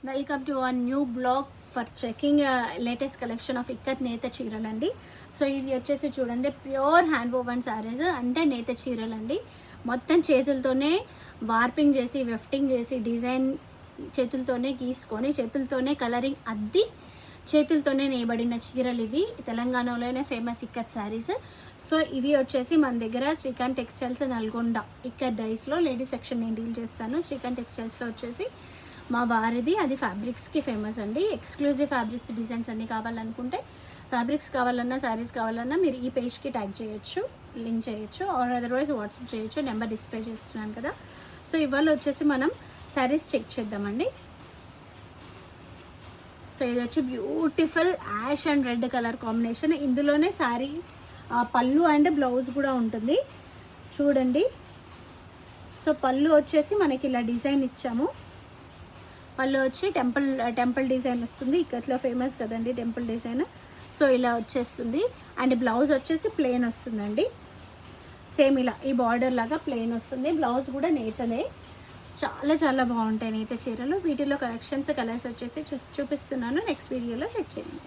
Welcome to our new blog for checking latest collection of ikat నేత చీరలు అండి. So ఇది వచ్చేసి చూడండి, ప్యూర్ హ్యాండ్ వోవెన్ సారీస్ అంటే నేత చీరలు అండి. మొత్తం చేతులతోనే వార్పింగ్ చేసి వెఫ్టింగ్ చేసి డిజైన్ చేతులతోనే గీసుకొని చేతులతోనే కలరింగ్ అద్ది చేతులతోనే నేయబడిన చీరలు ఇవి. తెలంగాణలోనే ఫేమస్ ఇక్కత్ శారీస్. సో ఇవి వచ్చేసి మన దగ్గర శ్రీకాంత్ టెక్స్టైల్స్ నల్గొండ ఇక్కత్ డైస్లో లేడీస్ సెక్షన్ నేను డీల్ చేస్తాను. శ్రీకాంత్ టెక్స్టైల్స్లో వచ్చేసి మా వారిది, అది ఫ్యాబ్రిక్స్కి ఫేమస్ అండి. ఎక్స్క్లూజివ్ ఫ్యాబ్రిక్స్ డిజైన్స్ అన్నీ కావాలనుకుంటే, ఫ్యాబ్రిక్స్ కావాలన్నా శారీస్ కావాలన్నా మీరు ఈ పేజ్కి ట్యాగ్ చేయొచ్చు, లింక్ చేయొచ్చు, ఆర్ అదర్వైజ్ వాట్సాప్ చేయొచ్చు. నెంబర్ డిస్ప్లే చేస్తున్నాను కదా. సో ఇవాళ వచ్చేసి మనం శారీస్ చెక్ చేద్దామండి. సో ఇది వచ్చి beautiful ash and red colour combination. ఇందులోనే శారీ పళ్ళు అండ్ బ్లౌజ్ కూడా ఉంటుంది చూడండి. సో పళ్ళు వచ్చేసి మనకి ఇలా డిజైన్ ఇచ్చాము. పళ్ళు వచ్చి టెంపుల్ డిజైన్ వస్తుంది. ఇక్కత్లో ఫేమస్ కదండి టెంపుల్ డిజైన్. సో ఇలా వచ్చేస్తుంది. అండ్ బ్లౌజ్ వచ్చేసి ప్లెయిన్ వస్తుందండి. సేమ్ ఇలా ఈ బార్డర్ లాగా ప్లెయిన్ వస్తుంది. బ్లౌజ్ కూడా నేతలే. చాలా చాలా బాగుంటాయి నేత చీరలు. వీటిలో కలెక్షన్స్ కలర్స్ వచ్చేసి చూపిస్తున్నాను. నెక్స్ట్ వీడియోలో చెక్ చేయండి.